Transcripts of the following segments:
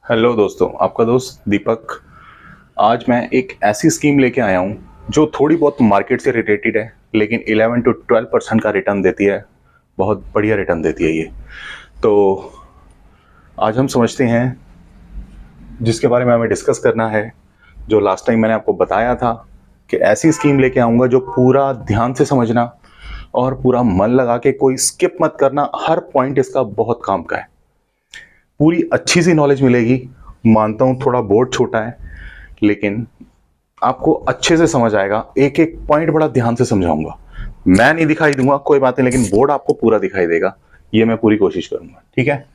Hello दोस्तों, आपका दोस्त दीपक। आज मैं एक ऐसी स्कीम लेके आया हूँ जो थोड़ी बहुत मार्केट से रिलेटेड है, लेकिन 11 to 12% का रिटर्न देती है। बहुत बढ़िया रिटर्न देती है ये। तो आज हम समझते हैं जिसके बारे में हमें डिस्कस करना है। जो लास्ट टाइम मैंने आपको बताया था कि ऐसी स्कीम लेके आऊँगा जो पूरा ध्यान से समझना और पूरा मन लगा के, कोई स्किप मत करना। हर पॉइंट इसका बहुत काम का है। पूरी अच्छी सी नॉलेज मिलेगी। मानता हूँ थोड़ा बोर्ड छोटा है, लेकिन आपको अच्छे से समझ आएगा। एक एक पॉइंट बड़ा ध्यान से समझाऊंगा। मैं नहीं दिखाई दूंगा कोई बात नहीं, लेकिन बोर्ड आपको पूरा दिखाई देगा। ये मैं पूरी कोशिश करूंगा, ठीक है।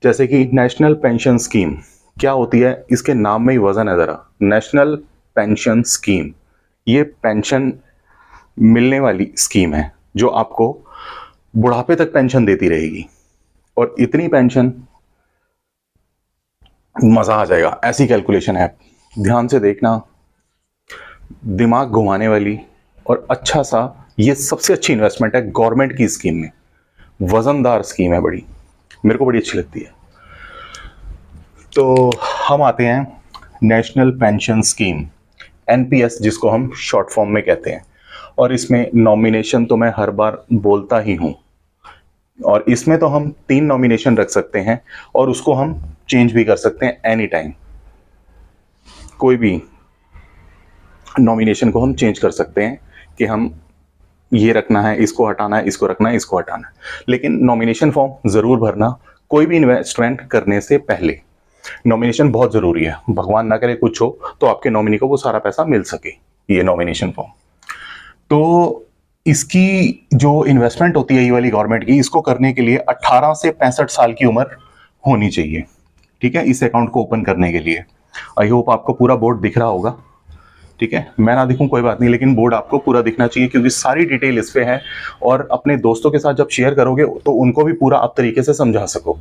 जैसे कि नेशनल पेंशन स्कीम क्या होती है, इसके नाम में ही वजन है जरा। नेशनल पेंशन स्कीम ये पेंशन मिलने वाली स्कीम है जो आपको बुढ़ापे तक पेंशन देती रहेगी। और इतनी पेंशन, मजा आ जाएगा। ऐसी कैलकुलेशन है, ध्यान से देखना। दिमाग घुमाने वाली और अच्छा सा, ये सबसे अच्छी इन्वेस्टमेंट है गवर्नमेंट की स्कीम में। वजनदार स्कीम है बड़ी, मेरे को बड़ी अच्छी लगती है। तो हम आते हैं नेशनल पेंशन स्कीम, एनपीएस, जिसको हम शॉर्ट फॉर्म में कहते हैं। और इसमें नॉमिनेशन तो मैं हर बार बोलता ही हूं। और इसमें तो हम 3 नॉमिनेशन रख सकते हैं और उसको हम चेंज भी कर सकते हैं एनी टाइम। कोई भी नॉमिनेशन को हम चेंज कर सकते हैं कि हम ये रखना है, इसको हटाना है, इसको रखना है, इसको हटाना है। लेकिन नॉमिनेशन फॉर्म जरूर भरना कोई भी इन्वेस्टमेंट करने से पहले। नॉमिनेशन बहुत जरूरी है। भगवान ना करे कुछ हो तो आपके नॉमिनी को वो सारा पैसा मिल सके, ये नॉमिनेशन फॉर्म। तो इसकी जो इन्वेस्टमेंट होती है ये वाली गवर्नमेंट की, इसको करने के लिए 18 से 65 साल की उम्र होनी चाहिए, ठीक है, इस अकाउंट को ओपन करने के लिए। आई होप आपको पूरा बोर्ड दिख रहा होगा, ठीक है। मैं ना दिखूं कोई बात नहीं, लेकिन बोर्ड आपको पूरा दिखना चाहिए क्योंकि सारी डिटेल इस पे है। और अपने दोस्तों के साथ जब शेयर करोगे तो उनको भी पूरा आप तरीके से समझा सको,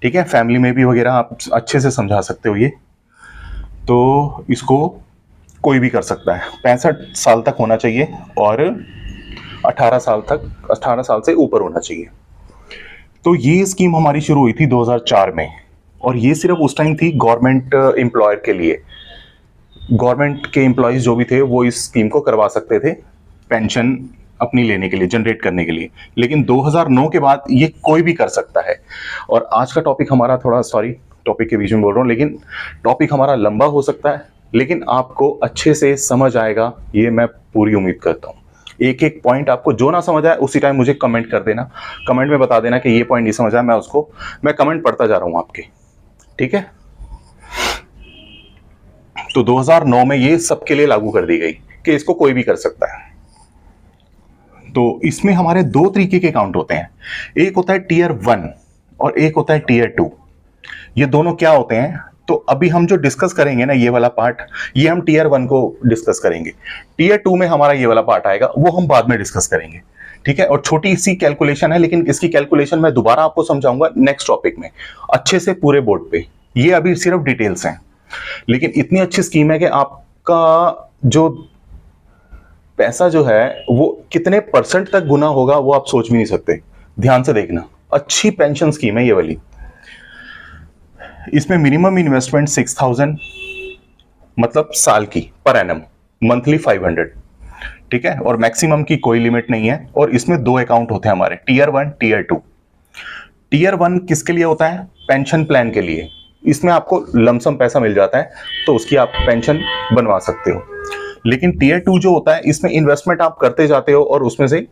ठीक है। फैमिली में भी वगैरह आप अच्छे से समझा सकते हो ये। तो इसको कोई भी कर सकता है। 65 साल तक होना चाहिए और 18 साल से ऊपर होना चाहिए। तो ये स्कीम हमारी शुरू हुई थी 2004 में। और ये सिर्फ उस टाइम थी गवर्नमेंट एम्प्लॉयर के लिए। गवर्नमेंट के एम्प्लॉयज जो भी थे वो इस स्कीम को करवा सकते थे, पेंशन अपनी लेने के लिए, जनरेट करने के लिए। लेकिन 2009 के बाद ये कोई भी कर सकता है। और आज का टॉपिक हमारा थोड़ा, सॉरी टॉपिक के बीच में बोल रहा हूँ, लेकिन टॉपिक हमारा लंबा हो सकता है, लेकिन आपको अच्छे से समझ आएगा, ये मैं पूरी उम्मीद करता हूँ। एक एक पॉइंट आपको जो ना समझ आए उसी टाइम मुझे कमेंट कर देना, कमेंट में बता देना कि ये पॉइंट नहीं समझ आया। मैं कमेंट पढ़ता जा रहा हूँ आपके, ठीक है। तो 2009 में ये सबके लिए लागू कर दी गई कि इसको कोई भी कर सकता है। तो इसमें हमारे दो तरीके के अकाउंट होते हैं। एक होता है टीयर 1 और एक होता है टीयर 2। ये दोनों क्या होते हैं, तो अभी हम जो डिस्कस करेंगे ना ये वाला पार्ट, ये हम टीयर 1 को डिस्कस करेंगे। टीयर 2 में हमारा ये वाला पार्ट आएगा, वो हम बाद में डिस्कस करेंगे, ठीक है। और छोटी सी कैलकुलेशन है, लेकिन इसकी कैलकुलेशन मैं दोबारा आपको समझाऊंगा नेक्स्ट टॉपिक में अच्छे से पूरे बोर्ड पे। ये अभी सिर्फ डिटेल्स हैं, लेकिन इतनी अच्छी स्कीम है कि आपका जो पैसा जो है वो कितने परसेंट तक गुना होगा वो आप सोच भी नहीं सकते। ध्यान से देखना, अच्छी पेंशन स्कीम है ये वाली। इसमें मिनिमम इन्वेस्टमेंट 6,000, मतलब साल की, पर एनम, मंथली 500, ठीक है। और मैक्सिमम की कोई लिमिट नहीं है। और इसमें दो अकाउंट होते हैं हमारे, टीयर 1, टीयर 2। टीयर 1 किसके लिए होता है, पेंशन प्लान के लिए। इसमें आपको लमसम पैसा मिल जाता है तो उसकी आप पेंशन बनवा सकते हो। लेकिन टीयर 2 जो होता है, इसमें इन्वेस्टमेंट आप करते जाते हो और उसमें से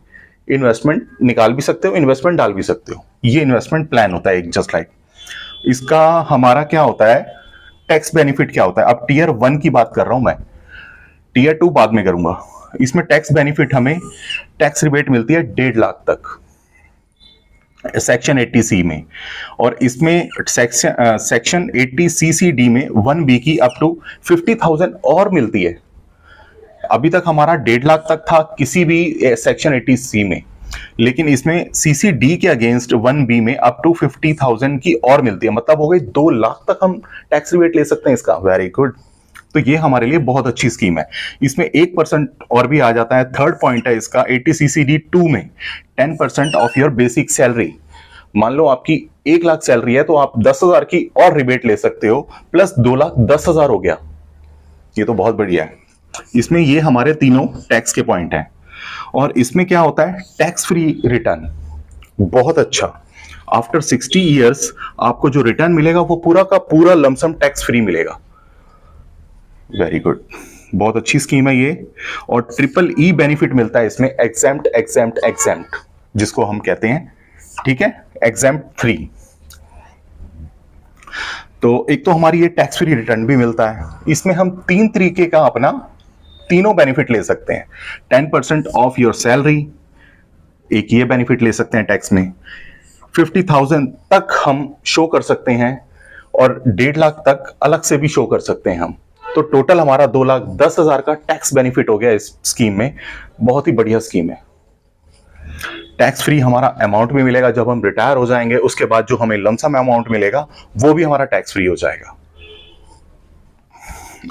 इन्वेस्टमेंट निकाल भी सकते हो, इन्वेस्टमेंट डाल भी सकते हो। ये इन्वेस्टमेंट प्लान होता है एक, जस्ट लाइक। इसका हमारा क्या होता है, टैक्स बेनिफिट क्या होता है। अब टीयर 1 की बात कर रहा हूं मैं, टीयर 2 बाद में करूंगा। इसमें टैक्स बेनिफिट, हमें टैक्स रिबेट मिलती है 1.5 लाख तक सेक्शन 80C में। और इसमें सेक्शन 80CCD में 1B की अप टू 50,000 और मिलती है। अभी तक हमारा 1.5 लाख तक था किसी भी सेक्शन 80C में, लेकिन इसमें CCD के अगेंस्ट 1B में अप टू 50,000 की और मिलती है। मतलब हो गई 2 लाख तक हम टैक्स रिबेट ले सकते हैं इसका। Very good. तो ये हमारे लिए बहुत अच्छी स्कीम है। इसमें 1% और भी आ जाता है। थर्ड पॉइंट है इसका, 80CCD 2 में 10% ऑफ योर बेसिक सैलरी, मान लो आपकी 1 लाख सैलरी है तो आप 10,000 की और रिबेट ले सकते हो, प्लस 2,10,000 हो गया। ये तो बहुत बढ़िया है। इसमें ये हमारे तीनों टैक्स के पॉइंट हैं। और इसमें क्या होता है, टैक्स फ्री रिटर्न। बहुत अच्छा, आफ्टर 60 ईयर्स आपको जो रिटर्न मिलेगा वो पूरा का पूरा लमसम टैक्स फ्री मिलेगा। वेरी गुड, बहुत अच्छी स्कीम है ये। और ट्रिपल ई बेनिफिट मिलता है इसमें, एग्जेम्प्ट एग्जेम्प्ट एग्जेम्प्ट जिसको हम कहते हैं, ठीक है, एग्जेम्प्ट 3। तो एक तो हमारी ये टैक्स फ्री रिटर्न भी मिलता है। इसमें हम 3 तरीके का अपना तीनों बेनिफिट ले सकते हैं। 10% ऑफ योर सैलरी, एक ये बेनिफिट ले सकते हैं टैक्स में। 50,000 तक हम शो कर सकते हैं और 1.5 लाख तक अलग से भी शो कर सकते हैं हम। तो टोटल हमारा 2,10,000 का टैक्स बेनिफिट हो गया इस स्कीम में। बहुत ही बढ़िया स्कीम है। टैक्स फ्री हमारा अमाउंट भी मिलेगा जब हम रिटायर हो जाएंगे, उसके बाद जो हमें लमसम अमाउंट मिलेगा वो भी हमारा टैक्स फ्री हो जाएगा।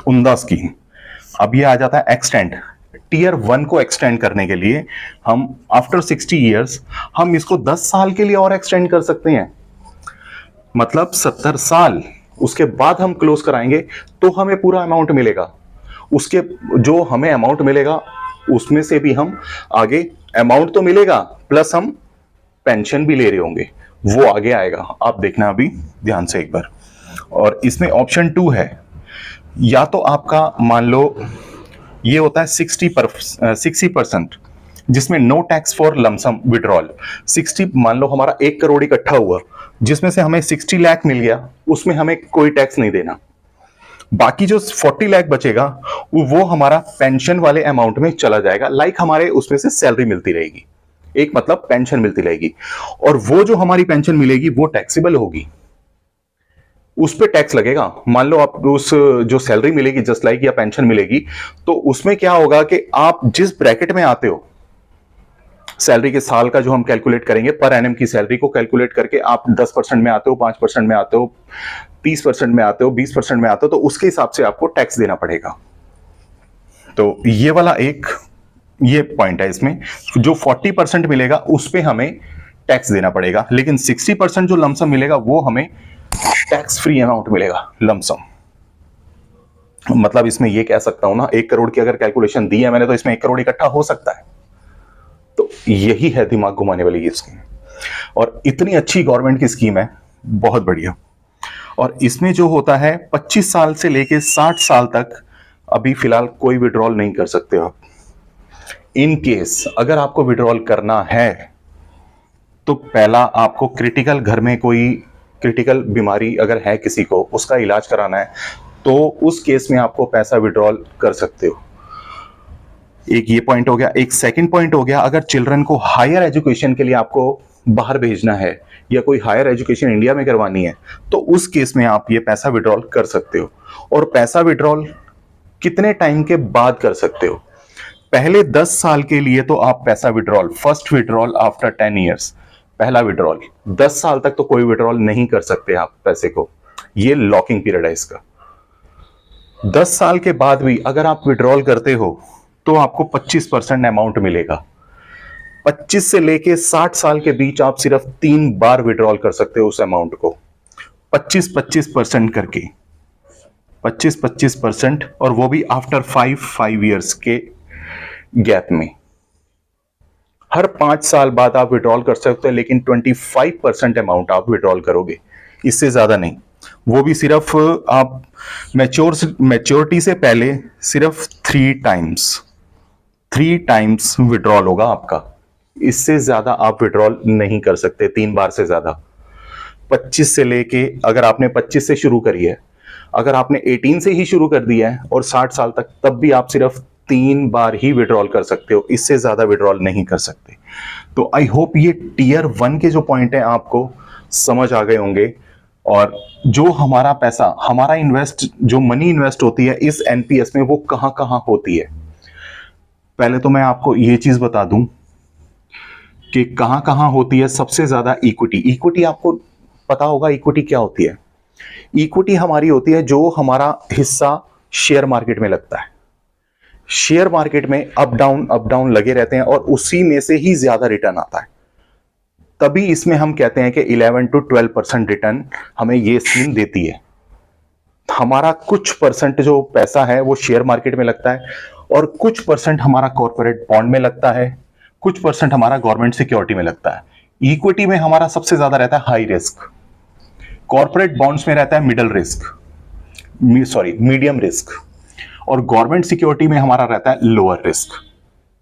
उम्दा स्कीम। अब ये आ जाता है एक्सटेंड। टीयर 1 को एक्सटेंड करने के लिए हम आफ्टर 60 ईयर्स हम इसको 10 साल के लिए और एक्सटेंड कर सकते हैं। मतलब 70 साल उसके बाद हम क्लोज कराएंगे तो हमें पूरा अमाउंट मिलेगा। उसके जो हमें अमाउंट मिलेगा उसमें से भी हम आगे अमाउंट तो मिलेगा, प्लस हम पेंशन भी ले रहे होंगे, वो आगे आएगा। आप देखना अभी ध्यान से एक बार। और इसमें ऑप्शन 2 है, या तो आपका मान लो ये होता है 60%, जिसमें no tax for lump sum withdrawal. 60 मान लो हमारा 1 करोड़ इकट्ठा हुआ, जिसमें से हमें 60 लाख मिल गया, उसमें हमें कोई टैक्स नहीं देना। बाकी जो 40 लाख बचेगा वो हमारा पेंशन वाले अमाउंट में चला जाएगा। लाइक हमारे उसमें से सैलरी मिलती रहेगी, एक मतलब पेंशन मिलती रहेगी। और वो जो हमारी पेंशन मिलेगी वो टैक्सेबल होगी, उस पे टैक्स लगेगा। मान लो आप उस जो सैलरी मिलेगी जस्ट लाइक या पेंशन मिलेगी, तो उसमें क्या होगा कि आप जिस ब्रैकेट में आते हो, सैलरी के साल का जो हम कैलकुलेट करेंगे, पर एनम की सैलरी को कैलकुलेट करके आप 10% में आते हो, 5% में आते हो, 30% में आते हो, 20% में आते हो, तो उसके हिसाब से आपको टैक्स देना पड़ेगा। तो ये वाला एक ये पॉइंट है इसमें। जो 40% मिलेगा उस पर हमें टैक्स देना पड़ेगा, लेकिन 60% जो लमसम मिलेगा वो हमें टैक्स फ्री अमाउंट मिलेगा लमसम। मतलब इसमें ये कह सकता हूं ना, 1 करोड़ की अगर कैलकुलेशन दी है मैंने, तो इसमें 1 करोड़ इकट्ठा हो सकता है। तो यही है दिमाग घुमाने वाली ये स्कीम, और इतनी अच्छी गवर्नमेंट की स्कीम है, बहुत बढ़िया। और इसमें जो होता है 25 साल से लेके 60 साल तक अभी फिलहाल कोई विड्रॉल नहीं कर सकते हो आप। इन केस अगर आपको विड्रॉल करना है तो पहला आपको क्रिटिकल, घर में कोई क्रिटिकल बीमारी अगर है किसी को, उसका इलाज कराना है, तो उस केस में आपको पैसा विड्रॉल कर सकते हो। एक ये पॉइंट हो गया। एक सेकंड पॉइंट हो गया, अगर चिल्ड्रन को हायर एजुकेशन के लिए आपको बाहर भेजना है या कोई हायर एजुकेशन इंडिया में करवानी है, तो उस केस में आप ये पैसा विड्रॉल कर सकते हो। और पैसा विड्रॉल कितने टाइम के बाद कर सकते हो? पहले 10 साल के लिए तो आप पैसा withdrawal, first withdrawal after 10 years, पहला विड्रॉल 10 साल तक तो कोई विड्रॉल नहीं कर सकते आप पैसे को, ये लॉकिंग पीरियड है इसका। 10 साल के बाद भी अगर आप विड्रॉल करते हो तो आपको 25% अमाउंट मिलेगा। 25 से लेके 60 साल के बीच आप सिर्फ 3 बार विड्रॉल कर सकते हो उस अमाउंट को, 25% करके, 25%, और वो भी आफ्टर 5 ईयर्स के गैप में। हर 5 साल बाद आप विड्रॉल कर सकते हो, लेकिन 25% अमाउंट आप विड्रॉल करोगे, इससे ज्यादा नहीं। वो भी सिर्फ आप मैच्योरिटी से पहले सिर्फ 3 टाइम्स विड्रॉल होगा आपका, इससे ज्यादा आप विड्रॉल नहीं कर सकते 3 बार से ज्यादा। 25 से लेके, अगर आपने 25 से शुरू करी है, अगर आपने 18 से ही शुरू कर दिया है और 60 साल तक, तब भी आप सिर्फ 3 बार ही विड्रॉल कर सकते हो, इससे ज्यादा विड्रॉल नहीं कर सकते। तो आई होप ये टीयर 1 के जो पॉइंट है आपको समझ आ गए होंगे। और जो हमारा पैसा, हमारा इन्वेस्ट, जो मनी इन्वेस्ट होती है इस एनपीएस में, वो कहां कहां होती है। पहले तो मैं आपको ये चीज बता दूं कि कहां कहां होती है। सबसे ज्यादा इक्विटी आपको पता होगा इक्विटी क्या होती है। इक्विटी हमारी होती है जो हमारा हिस्सा शेयर मार्केट में लगता है। शेयर मार्केट में अप डाउन लगे रहते हैं और उसी में से ही ज्यादा रिटर्न आता है। तभी इसमें हम कहते हैं कि 11 to 12% रिटर्न हमें ये स्कीम देती है। हमारा कुछ परसेंट जो पैसा है वो शेयर मार्केट में लगता है, और कुछ परसेंट हमारा कॉर्पोरेट बॉन्ड में लगता है, कुछ परसेंट हमारा गवर्नमेंट सिक्योरिटी में लगता है। इक्विटी में हमारा सबसे ज्यादा रहता है हाई रिस्क, कॉर्पोरेट बॉन्ड्स में रहता है मिडल रिस्क, मीडियम रिस्क, और गवर्नमेंट सिक्योरिटी में हमारा रहता है लोअर रिस्क।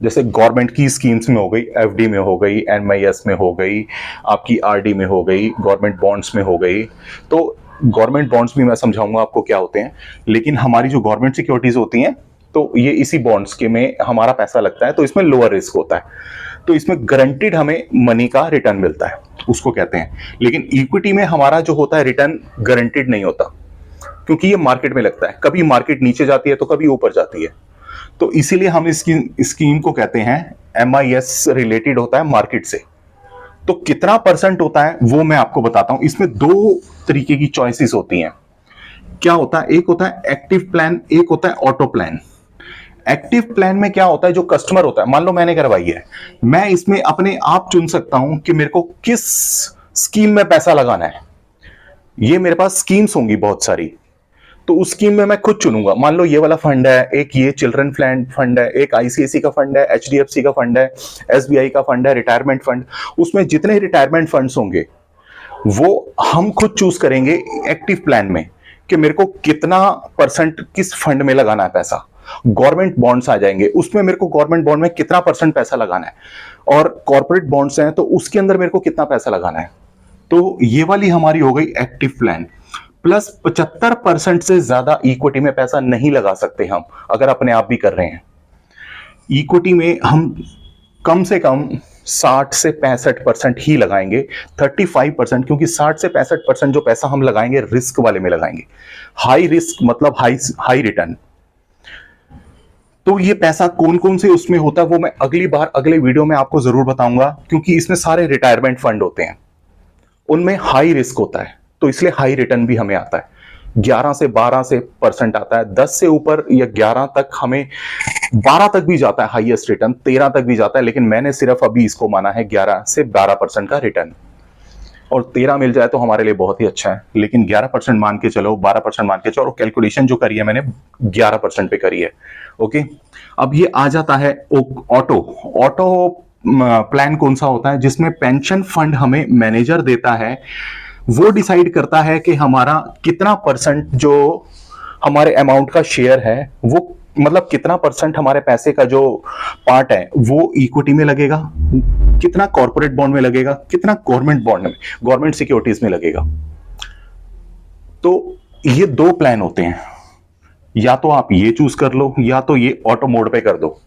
जैसे गवर्नमेंट की स्कीम्स में हो गई, एफडी में हो गई, एमआईएस में हो गई, आपकी आरडी में हो गई, गवर्नमेंट बॉन्ड्स में हो गई। तो गवर्नमेंट बॉन्ड्स भी मैं समझाऊंगा आपको क्या होते हैं, लेकिन हमारी जो गवर्नमेंट सिक्योरिटीज होती हैं तो ये इसी बॉन्ड्स के में हमारा पैसा लगता है, तो इसमें लोअर रिस्क होता है, तो इसमें गारंटीड हमें मनी का रिटर्न मिलता है, उसको कहते हैं। लेकिन इक्विटी में हमारा जो होता है रिटर्न गारंटीड नहीं होता, क्योंकि ये मार्केट में लगता है, कभी मार्केट नीचे जाती है तो कभी ऊपर जाती है। तो इसीलिए हम इस स्कीम को कहते हैं एमआईएस रिलेटेड होता है मार्केट से। तो कितना परसेंट होता है वो मैं आपको बताता हूं। इसमें दो तरीके की चॉइसेस होती हैं। क्या होता है, एक होता है एक्टिव प्लान, एक होता है ऑटो प्लान। एक्टिव प्लान में क्या होता है, जो कस्टमर होता है, मान लो मैंने करवाई है, मैं इसमें अपने आप चुन सकता हूं कि मेरे को किस स्कीम में पैसा लगाना है। ये मेरे पास स्कीम्स होंगी बहुत सारी, तो उस स्कीम में मैं खुद चुनूंगा। मान लो ये वाला फंड है, एक ये चिल्ड्रन प्लान फंड है, एक आईसीआईसी का फंड है, एचडीएफसी का फंड है, एसबीआई का फंड है, रिटायरमेंट फंड। उसमें जितने रिटायरमेंट फंड्स होंगे वो हम खुद चूज करेंगे एक्टिव प्लान में कि मेरे को कितना परसेंट किस फंड में लगाना है पैसा। गवर्नमेंट बॉन्ड्स आ जाएंगे, उसमें मेरे को गवर्नमेंट बॉन्ड में कितना परसेंट पैसा लगाना है, और कॉर्पोरेट बॉन्ड्स हैं तो उसके अंदर मेरे को कितना पैसा लगाना है। तो ये वाली हमारी हो गई एक्टिव प्लान। प्लस 75% से ज्यादा इक्विटी में पैसा नहीं लगा सकते हम, अगर अपने आप भी कर रहे हैं। इक्विटी में हम कम से कम 60 से 65% ही लगाएंगे, 35%, क्योंकि 60 से 65% जो पैसा हम लगाएंगे रिस्क वाले में लगाएंगे। हाई रिस्क मतलब हाई रिटर्न। तो ये पैसा कौन कौन से उसमें होता है वो मैं अगली बार अगले वीडियो में आपको जरूर बताऊंगा, क्योंकि इसमें सारे रिटायरमेंट फंड होते हैं, उनमें हाई रिस्क होता है, तो इसलिए हाई रिटर्न भी हमें आता है। 11 से 12% आता है, 10 से ऊपर या 11 तक, हमें 12 तक भी जाता है हाईएस्ट रिटर्न, 13 तक भी जाता है, लेकिन मैंने सिर्फ अभी इसको माना है 11 से 12% का रिटर्न। और 13 मिल जाए तो हमारे लिए बहुत ही अच्छा है, लेकिन 11% मान के चलो, 12% मान के चलो, और कैलकुलेशन जो करी है मैंने 11% पे करी है। ओके, अब ये आ जाता है ऑटो प्लान। कौन सा होता है, जिसमें पेंशन फंड हमें मैनेजर देता है, वो डिसाइड करता है कि हमारा कितना परसेंट जो हमारे अमाउंट का शेयर है, वो मतलब कितना परसेंट हमारे पैसे का जो पार्ट है वो इक्विटी में लगेगा, कितना कॉर्पोरेट बॉन्ड में लगेगा, कितना गवर्नमेंट बॉन्ड में, गवर्नमेंट सिक्योरिटीज में लगेगा। तो ये दो प्लान होते हैं, या तो आप ये चूज कर लो, या तो ये ऑटो मोड पे कर दो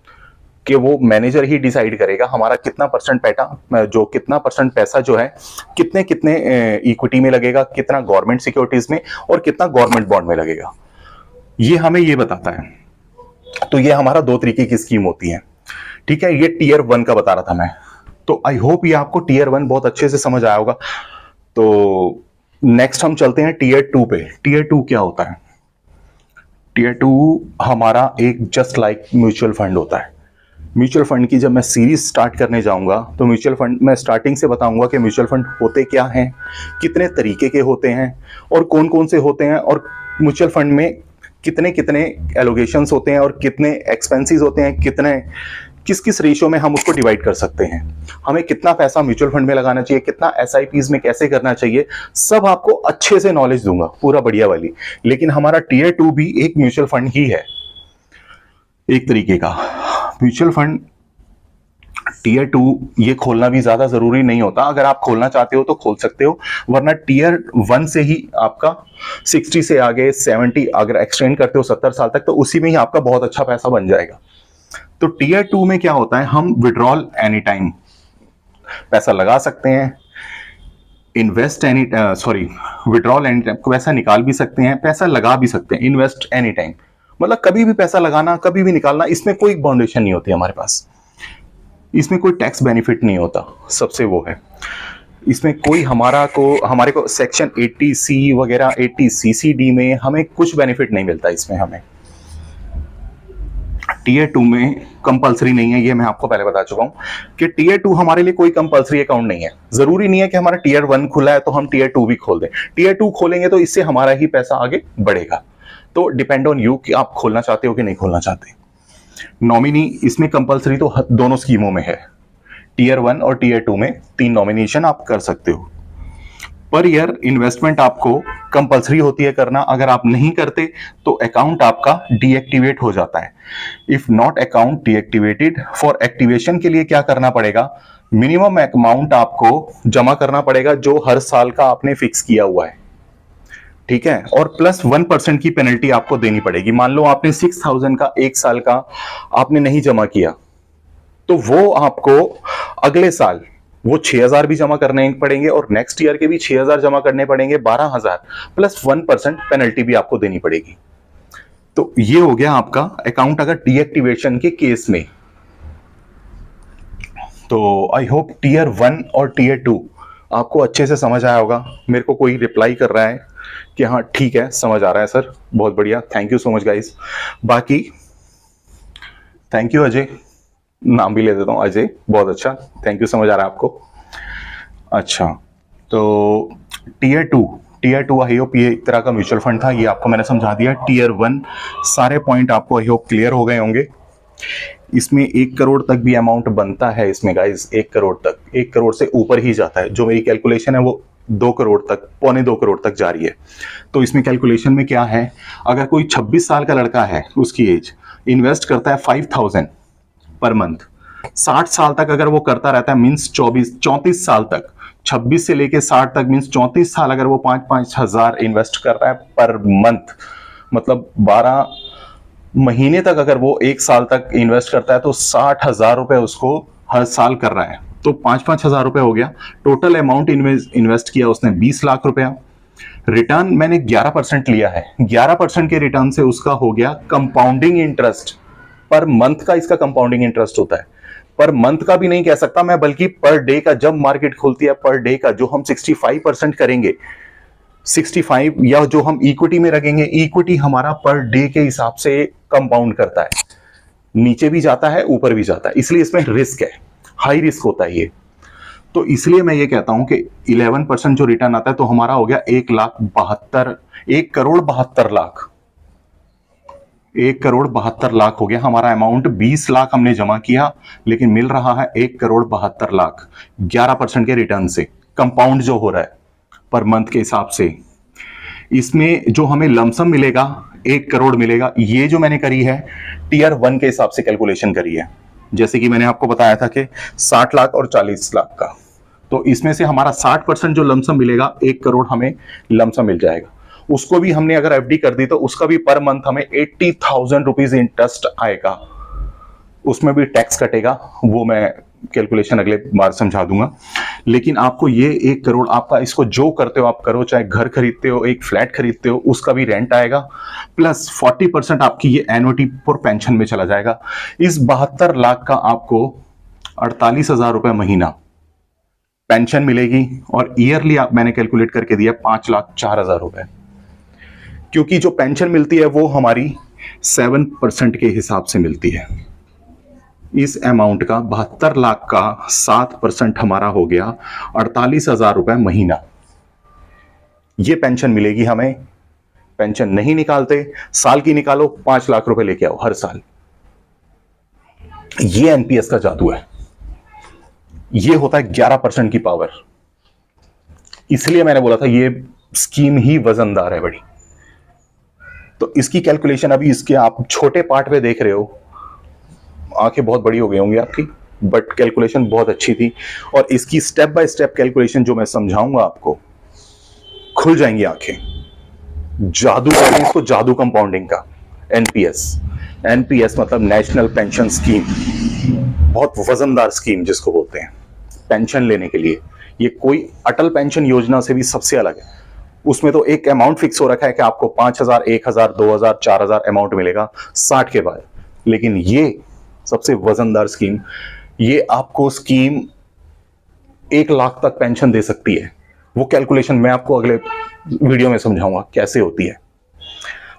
कि वो मैनेजर ही डिसाइड करेगा हमारा कितना परसेंट पैसा जो है कितने कितने इक्विटी में लगेगा, कितना गवर्नमेंट सिक्योरिटीज में, और कितना गवर्नमेंट बॉन्ड में लगेगा। ये हमें ये बताता है। तो ये हमारा दो तरीके की स्कीम होती है। ठीक है, ये टीयर 1 का बता रहा था मैं। तो आई होप ये आपको टीयर 1 बहुत अच्छे से समझ आया होगा। तो नेक्स्ट हम चलते हैं टीयर 2 पे। टीयर 2 क्या होता है? टीयर 2 हमारा एक जस्ट लाइक म्यूचुअल फंड होता है। म्यूचुअल फंड की जब मैं सीरीज स्टार्ट करने जाऊंगा तो म्यूचुअल फंड मैं स्टार्टिंग से बताऊंगा कि म्यूचुअल फंड होते क्या हैं, कितने तरीके के होते हैं, और कौन कौन से होते हैं, और म्यूचुअल फंड में कितने कितने एलोकेशंस होते हैं, और कितने एक्सपेंसेस होते हैं, कितने किस किस रेशियो में हम उसको डिवाइड कर सकते हैं, हमें कितना पैसा म्यूचुअल फंड में लगाना चाहिए, कितना एसआईपीज में कैसे करना चाहिए, सब आपको अच्छे से नॉलेज दूंगा, पूरा बढ़िया वाली। लेकिन हमारा टीयर 2 भी एक म्यूचुअल फंड ही है, एक तरीके का म्यूचुअल फंड। टीयर 2 ये खोलना भी ज्यादा जरूरी नहीं होता, अगर आप खोलना चाहते हो तो खोल सकते हो, वरना टीयर 1 से ही आपका 60 से आगे 70 अगर एक्सटेंड करते हो 70 साल तक, तो उसी में ही आपका बहुत अच्छा पैसा बन जाएगा। तो टीयर 2 में क्या होता है, हम विड्रॉल एनी टाइम पैसा लगा सकते हैं, विड्रॉल एनी टाइम, पैसा निकाल भी सकते हैं, पैसा लगा भी सकते हैं, इन्वेस्ट एनी टाइम, मतलब कभी भी पैसा लगाना, कभी भी निकालना, इसमें कोई बाउंडेशन नहीं होती हमारे पास, इसमें कोई टैक्स बेनिफिट नहीं होता, सबसे वो है। इसमें कोई हमारे को सेक्शन 80C वगैरह 80CCD में हमें कुछ बेनिफिट नहीं मिलता इसमें हमें। टीयर 2 में कंपलसरी नहीं है, ये मैं आपको पहले बता चुका हूं कि टीयर 2 हमारे लिए कोई कंपलसरी अकाउंट नहीं है। जरूरी नहीं है कि हमारा टीयर 1 खुला है तो हम टीयर 2 भी खोल दें। टीयर 2 खोलेंगे तो इससे हमारा ही पैसा आगे बढ़ेगा। तो डिपेंड ऑन यू कि आप खोलना चाहते हो कि नहीं खोलना चाहते। नॉमिनी इसमें कंपलसरी तो दोनों स्कीमों में है, टीयर 1 और टीयर 2 में 3 नॉमिनेशन आप कर सकते हो। पर ईयर इन्वेस्टमेंट आपको कंपलसरी होती है करना, अगर आप नहीं करते तो अकाउंट आपका डीएक्टिवेट हो जाता है। If not account deactivated, for activation के लिए क्या करना पड़ेगा, मिनिमम अमाउंट आपको जमा करना पड़ेगा जो हर साल का आपने फिक्स किया हुआ है, ठीक है, और प्लस 1% की पेनल्टी आपको देनी पड़ेगी। मान लो आपने 6000 का एक साल का आपने नहीं जमा किया, तो वो आपको अगले साल वो 6000 भी जमा करने पड़ेंगे और नेक्स्ट ईयर के भी 6000 जमा करने पड़ेंगे, 12000 प्लस 1% पेनल्टी भी आपको देनी पड़ेगी। तो ये हो गया आपका अकाउंट अगर डीएक्टिवेशन के केस में। तो आई होप टीयर 1 और टीयर 2 आपको अच्छे से समझ आया होगा। मेरे को कोई रिप्लाई कर रहा है कि हाँ ठीक है समझ आ रहा है सर, बहुत बढ़िया, thank you so much guys. बाकी थैंक यू अजय, नाम भी ले देता हूँ अजय, बहुत अच्छा, थैंक यू, समझ आ रहा है आपको। अच्छा, तो टीयर 2 आई होप ये एक तरह का म्यूचुअल फंड था, ये आपको मैंने समझा दिया। टीयर 1 सारे पॉइंट आपको आई होप क्लियर हो गए होंगे। इसमें 1 करोड़ तक भी अमाउंट बनता है इसमें गाइस, 1 करोड़ तक, 1 करोड़ से ऊपर ही जाता है। जो मेरी कैलकुलेशन है वो 2 करोड़ तक, 2.25 करोड़ तक जा रही है। तो इसमें कैलकुलेशन में क्या है, अगर कोई 26 साल का लड़का है, उसकी एज, इन्वेस्ट करता है 5000 पर मंथ, 60 साल तक अगर वो करता रहता है, मीन्स 34 साल तक, 26 से लेके 60 तक मीन्स 34 साल अगर वो 5-5 हजार इन्वेस्ट कर रहा है पर मंथ, मतलब 12 महीने तक अगर वो 1 साल तक इन्वेस्ट करता है तो 60,000 रुपए उसको हर साल कर रहा है। तो 5-5 हजार रुपए हो गया। टोटल अमाउंट इन्वेस्ट किया उसने 20 लाख रुपया। रिटर्न मैंने 11% लिया है, 11% के रिटर्न से उसका हो गया कंपाउंडिंग इंटरेस्ट। पर मंथ का इसका कंपाउंडिंग इंटरेस्ट होता है, पर मंथ का भी नहीं कह सकता मैं, बल्कि पर डे का, जब मार्केट खुलती है पर डे का जो हम 65% करेंगे, 65 या जो हम इक्विटी में रखेंगे, इक्विटी हमारा पर डे के हिसाब से कंपाउंड करता है, नीचे भी जाता है ऊपर भी जाता है, इसलिए इसमें रिस्क है, हाई रिस्क होता है ये। तो इसलिए मैं ये कहता हूं कि 11% जो रिटर्न आता है तो हमारा हो गया 1 करोड़ 72 लाख, 1 करोड़ 72 लाख हो गया हमारा अमाउंट। 20 लाख हमने जमा किया लेकिन मिल रहा है 1 करोड़ 72 लाख, 11% के रिटर्न से, कंपाउंड जो हो रहा है पर मंथ के हिसाब से। इसमें जो हमें लमसम मिलेगा 1 करोड़ मिलेगा। ये जो मैंने करी है टीयर 1 के हिसाब से कैलकुलेशन करी है, जैसे कि मैंने आपको बताया था कि 60 लाख और 40 लाख का, तो इसमें से हमारा 60% जो लमसम मिलेगा, 1 करोड़ हमें लमसम मिल जाएगा। उसको भी हमने अगर एफडी कर दी तो उसका भी पर मंथ हमें 80,000 रुपीज इंटरेस्ट आएगा, उसमें भी टैक्स कटेगा, वो मैं कैलकुलेशन अगले बार समझा दूंगा। लेकिन आपको ये 1 करोड़ आपका, इसको जो करते हो आप करो, चाहे घर खरीदते हो, एक फ्लैट खरीदते हो, उसका भी रेंट आएगा, प्लस 40% आपकी ये एनुइटी फॉर पेंशन में चला जाएगा। इस 72 लाख का आपको 48,000 रुपए महीना पेंशन मिलेगी, और ईयरली आप, मैंने कैलकुलेट करके दिया 5,04,000 रुपए, क्योंकि जो पेंशन मिलती है वो हमारी 7% के हिसाब से मिलती है। इस अमाउंट का 72 लाख का 7% हमारा हो गया 48,000 रुपए महीना। ये पेंशन मिलेगी हमें। पेंशन नहीं निकालते, साल की निकालो, 5 लाख रुपए लेके आओ हर साल। ये एनपीएस का जादू है, ये होता है 11% की पावर। इसलिए मैंने बोला था ये स्कीम ही वजनदार है बड़ी। तो इसकी कैलकुलेशन अभी इसके आप छोटे पार्ट पे देख रहे हो, आंखें बहुत बड़ी हो गई होंगी आपकी, बट कैलकुलेशन बहुत अच्छी थी। और इसकी स्टेप बाय स्टेप कैलकुलेशन जो मैं समझाऊंगा आपको, खुल जाएंगी आंखें। जादू कहते हैं इसको, जादू कंपाउंडिंग का। एनपीएस मतलब नेशनल पेंशन स्कीम, बहुत वजनदार स्कीम जिसको बोलते हैं पेंशन लेने के लिए। ये कोई अटल पेंशन योजना से भी सबसे अलग है। उसमें तो एक अमाउंट फिक्स हो रखा है कि आपको 5,000, 1,000, 2,000, 4,000 अमाउंट मिलेगा 60 के बाद। लेकिन ये सबसे वजनदार स्कीम, ये आपको स्कीम 1 लाख तक पेंशन दे सकती है। वो कैलकुलेशन मैं आपको अगले वीडियो में समझाऊंगा कैसे होती है।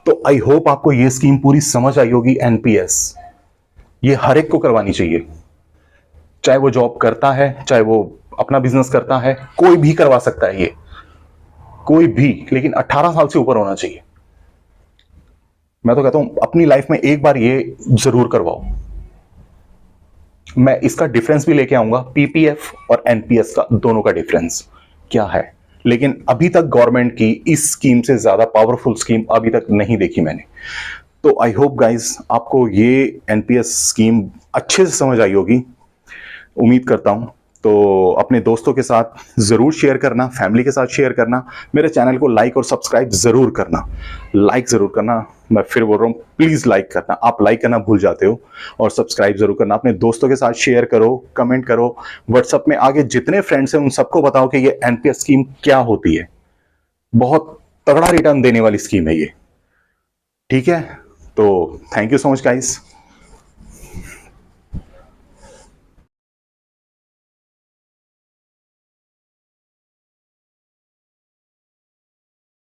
तो आई होप आपको ये स्कीम पूरी समझ आई होगी। एनपीएस ये हर एक को करवानी चाहिए, चाहे वो जॉब करता है, चाहे वो अपना बिजनेस करता है, कोई भी करवा सकता है ये, कोई भी, लेकिन 18 साल से ऊपर होना चाहिए। मैं तो कहता हूं अपनी लाइफ में एक बार ये जरूर करवाओ। मैं इसका डिफरेंस भी लेके आऊंगा, पीपीएफ और एनपीएस का दोनों का डिफरेंस क्या है, लेकिन अभी तक गवर्नमेंट की इस स्कीम से ज्यादा पावरफुल स्कीम अभी तक नहीं देखी मैंने। तो आई होप गाइस आपको ये एनपीएस स्कीम अच्छे से समझ आई होगी, उम्मीद करता हूं। तो अपने दोस्तों के साथ जरूर शेयर करना, फैमिली के साथ शेयर करना, मेरे चैनल को लाइक और सब्सक्राइब जरूर करना, लाइक जरूर करना। मैं फिर बोल रहा हूं, प्लीज लाइक करना, आप लाइक करना भूल जाते हो, और सब्सक्राइब जरूर करना। अपने दोस्तों के साथ शेयर करो, कमेंट करो, व्हाट्सएप में आगे जितने फ्रेंड्स हैं उन सबको बताओ कि ये एनपीएस स्कीम क्या होती है। बहुत तगड़ा रिटर्न देने वाली स्कीम है ये, ठीक है। तो thank you so much guys.